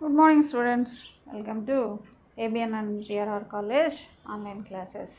Good morning, students. Welcome to ABN and PRR College online classes.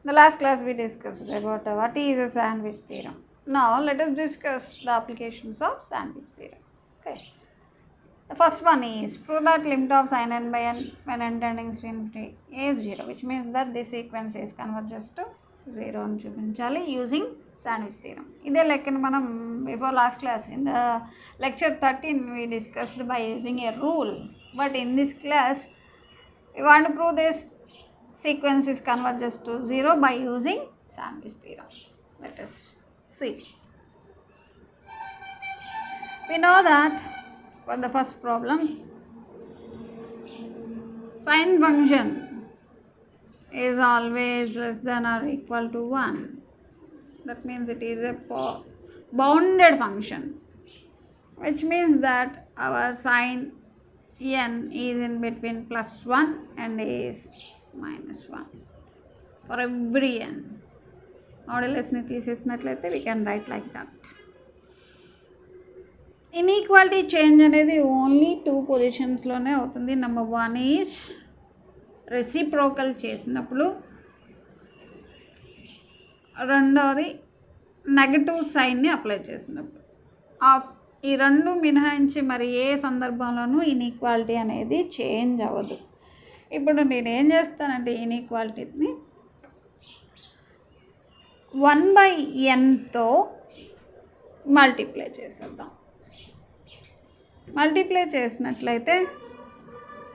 In the last class, we discussed about what is a sandwich theorem. Now, let us discuss the applications of sandwich theorem. Okay. The first one is prove that limit of sin n by n when n tending to infinity is 0, which means that this sequence is converges to 0 అని చూపించాలి using sandwich theorem. ఇదే లెక్కను మనం before last class in the lecture 13 we discussed by using a rule, but in this class we want to prove this sequence is converges to 0 by using sandwich theorem. Let us see. We know that for the first problem, sin function is always less than or equal to 1. That means it is a bounded function, which means that our sin n is in between plus 1 and is minus 1 for every n. Modulus ni తీసేసినట్లయితే we can write like that. Inequality change అనేది only 2 పొజిషన్స్లోనే అవుతుంది. Number 1 is reciprocal చేసినప్పుడు, రెండవది negative సైన్ని apply చేసినప్పుడు. ఈ రెండు మినహాయించి మరి ఏ సందర్భంలోనూ ఇన్ఈక్వాలిటీ అనేది చేంజ్ అవ్వదు. ఇప్పుడు నేను ఏం చేస్తానంటే ఇన్ఈక్వాలిటీని 1/nతో మల్టిప్లై చేసేద్దాం. మల్టిప్లై చేసినట్లయితే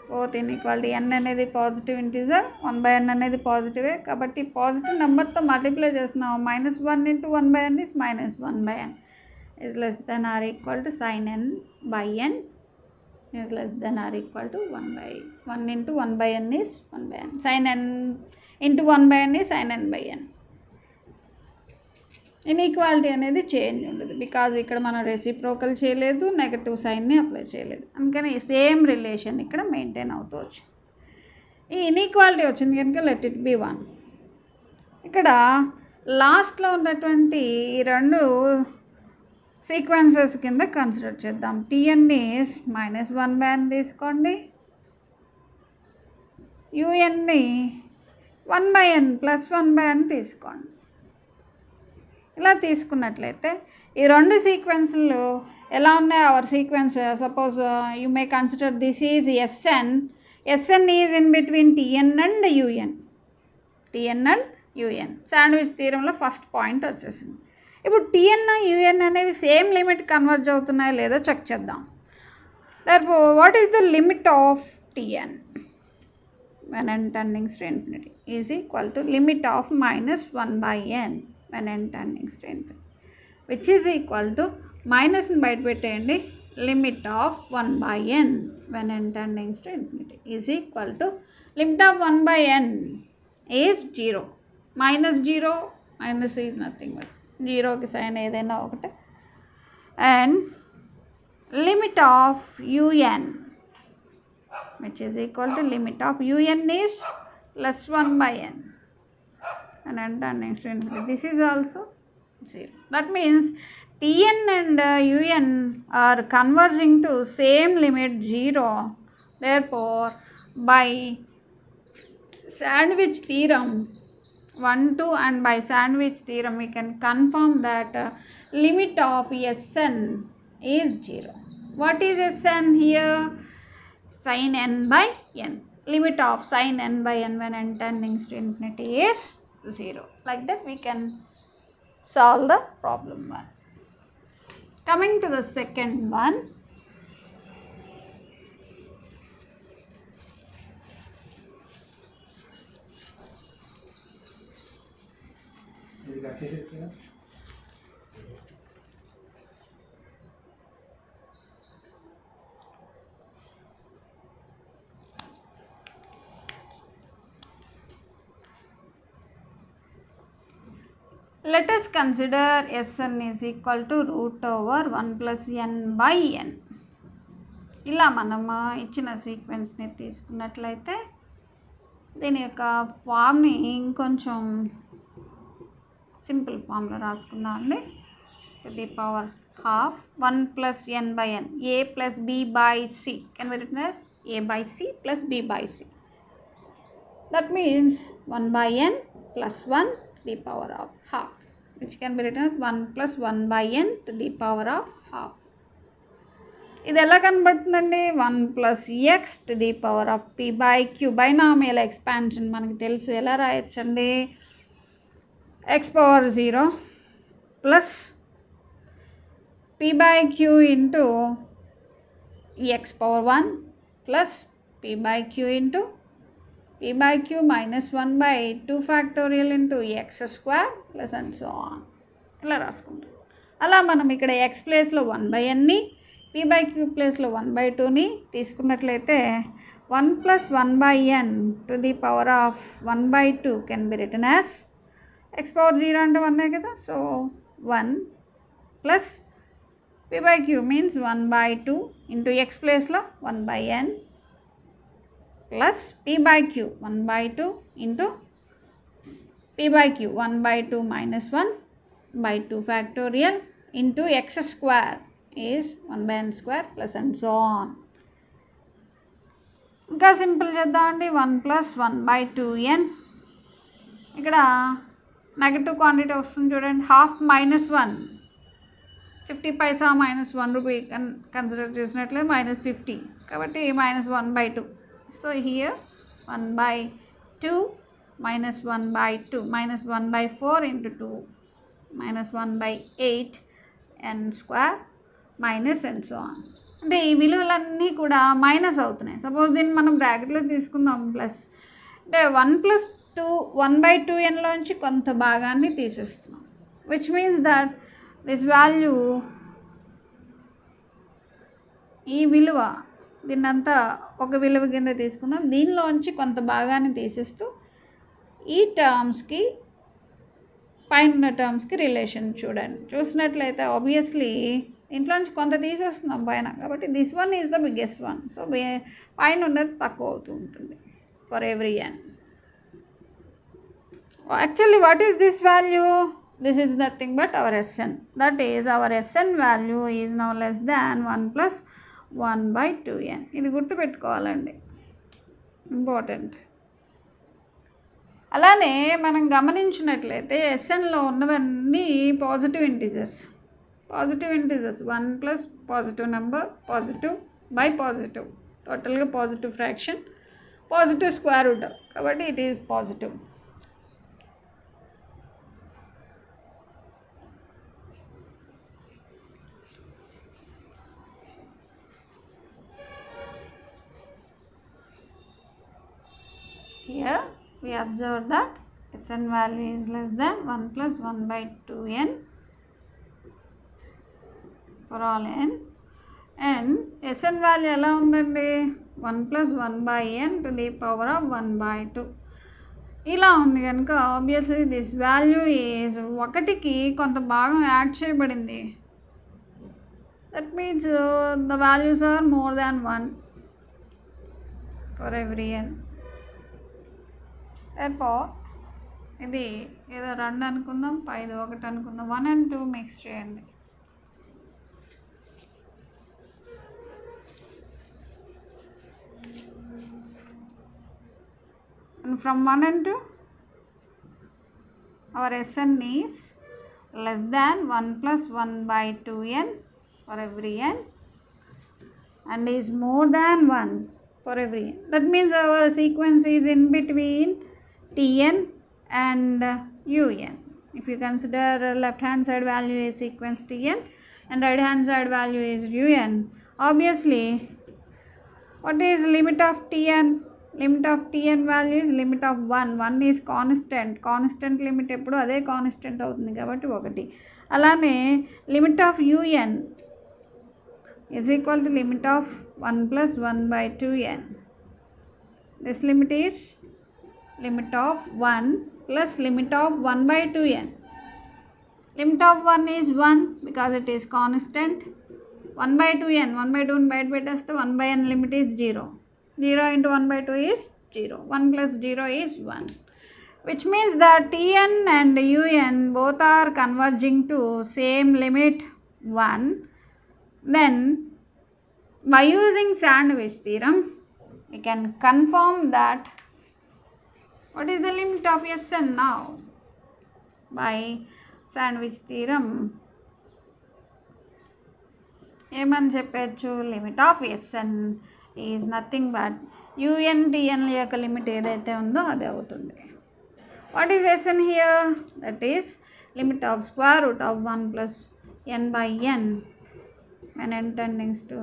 బోత్ ఇన్ఈక్వాలిటీ n అనేది పాజిటివ్ ఇంటిజర్, 1/n అనేది పాజిటివే కాబట్టి పాజిటివ్ నెంబర్తో మల్టిప్లై చేస్తున్నాము. -1 × 1/n is -1/n is less than or equal to sin n by n is less than or equal to 1 × 1/n is 1/n. sin n × 1/n is sin n by n. Inequality అనేది change ఉండదు because ఇక్కడ మనం reciprocal చేయలేదు, negative సైన్ని apply చేయలేదు. అందుకని same relation ఇక్కడ maintain అవుతూ వచ్చింది. ఈ ఇన్ఈక్వాలిటీ వచ్చింది కనుక లెట్ ఇట్ బి 1. ఇక్కడ లాస్ట్లో ఉన్నటువంటి ఈ రెండు సీక్వెన్సెస్ కింద కన్సిడర్ చేద్దాం. tn ఈస్ -1/n తీసుకోండి, un-ని 1/n +1/n తీసుకోండి. ఇలా తీసుకున్నట్లయితే ఈ రెండు సీక్వెన్స్లు ఎలా ఉన్నాయి? Our sequence suppose you may consider this is s n is in between tn and un. Sandwich థియరంలో ఫస్ట్ పాయింట్ వచ్చేసింది. ఇప్పుడు tn un అనేవి సేమ్ లిమిట్ కన్వర్జ్ అవుతున్నాయో లేదో చెక్ చేద్దాం. therefore what is the limit of tn when n tending to infinity is equal to limit of -1/n when n tending to infinity, which is equal to minus బయట పెట్టేయండి, limit of 1/n when n tending to infinity is equal to limit of 1/n is 0. -0 minus is nothing but 0కి sign ఏదైనా ఒకటే, and limit of un which is equal to limit of un is +1/n and n tending to infinity. This is also 0. That means tn and un are converging to same limit 0. Therefore, by sandwich theorem 1, 2 and by sandwich theorem we can confirm that limit of Sn is 0. What is Sn here? Sin n by n. Limit of sin n by n when n tending to infinity is 0. Like that we can solve the problem 1. Coming to the second one, let us consider Sn is equal to √1 + n/n. ఇలా మనము ఇచ్చిన సీక్వెన్స్ని తీసుకున్నట్లయితే దీని యొక్క ఫామ్ని ఇంకొంచెం simple ఫామ్లో రాసుకుందాం అండి. The power half 1 plus n by n, a plus b by c can be written as a by c plus b by c. That means 1 by n plus 1 to the power of half, which can be written as 1 plus 1 by n to the power of half. ఇది ఎలా కనబడుతుందండి? 1 plus x to the power of p by q. Binomial expansion మనకి తెలుసు. ఎలా రాయొచ్చండి? X power 0 plus p by q into x power 1 plus p by q into p by q minus 1 by 2 factorial into x square plus and so on. ఇలా రాసుకుంటాం. అలా మనం ఇక్కడ X ప్లేస్లో 1 బై ఎన్ని, పీ బై క్యూ ప్లేస్లో 1 by 2ని తీసుకున్నట్లయితే 1 plus 1 by n to the power of 1 by 2 can be written as x power 0 అంటే 1 కదా. So 1 plus p by q means 1 by 2 into x ప్లేస్లో 1 by n plus p by q 1 by 2 into p by q 1 by 2 minus 1 by 2 factorial into x square is 1 by n square plus and so on. ఇంకా simple చేద్దామండి. 1 plus 1 by 2n. ఇక్కడ negative quantity వస్తుంది చూడండి. Half minus 1, 50 పైసా minus 1 rupee consider చేసినట్లే minus 50, కాబట్టి minus 1 by 2. So here 1 by 2 minus 1 by 2 minus 1 by 4 into 2 minus 1 by 8 n square minus and so on. అంటే ఈ విలువలన్నీ కూడా మైనస్ అవుతున్నాయి. సపోజ్ దీన్ని మనం బ్రాకెట్లో తీసుకుందాం ప్లస్. అంటే 1 ప్లస్ 2 1 బై 2nలోంచి కొంత భాగాన్ని తీసేస్తున్నాం, which means that this value, ఈ విలువ దీన్నంతా ఒక విలువ కింద తీసుకుందాం. దీనిలోంచి కొంత భాగాన్ని తీసేస్తూ ఈ టర్మ్స్కి పైన టర్మ్స్కి రిలేషన్ చూడండి. చూసినట్లయితే ఆబ్వియస్లీ ఇంట్లోంచి కొంత తీసేస్తున్నాం పైన, కాబట్టి this one is the biggest one. So పైన ఉన్నది తక్కువ అవుతూ ఉంటుంది for every n. Actually what is this value? This is nothing but our s n. That is our s n value is no less than 1 plus 1 by 2n. ఇది గుర్తుపెట్టుకోవాలండి, important. అలానే మనం గమనించినట్లయితే ఎస్ఎన్లో ఉన్నవన్నీ positive integers. 1 plus positive number, positive by positive, టోటల్గా positive fraction, positive square root, కాబట్టి it is positive. Here we observe that Sn value is less than 1 plus 1 by 2n for all n, and Sn value ఎలా ఉందండి? 1 plus 1 by n to the power of 1 by 2 ఇలా ఉంది కనుక obviously this value is ఒకటికి కొంత భాగం add చేయబడింది. That means the values are more than 1 for every n. Therefore ఇది ఏదో 2 అనుకుందాం, పైది 1 అనుకుందాం. 1 and 2 మిక్స్ చేయండి. And from 1 and 2 our Sn is less than 1 plus 1 by 2n for every n and is more than 1 for every n. That means our sequence is in between Tn and Un. If you consider left hand side value is sequence Tn and right hand side value is Un, obviously what is limit of Tn? Limit of Tn value is limit of 1. 1 is constant limit ఎప్పుడు అదే constant అవుతుంది కాబట్టి 1. అలానే limit of Un is equal to limit of 1 plus 1 by 2n. This limit is limit of 1 plus limit of 1 by 2n. Limit of 1 is 1 because it is constant. 1 by 2n, 1 by 2 బయట పెట్టేస్తే 1 by n limit is 0. 0 into 1 by 2 is 0. 1 plus 0 is 1. Which means that Tn and Un both are converging to same limit 1. Then by using sandwich theorem, we can confirm that what is the limit of Sn now? By sandwich theorem, ఏమని చెప్పచ్చు, limit of Sn is nothing but un/tn యొక్క limit ఏదైతే ఉందో అదే అవుతుంది. What is Sn here? That is limit of square root of 1 plus n by n when n tending to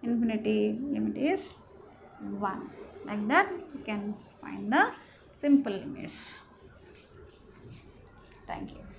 infinity, limit is 1. Like that you can find the simple limits. Thank you.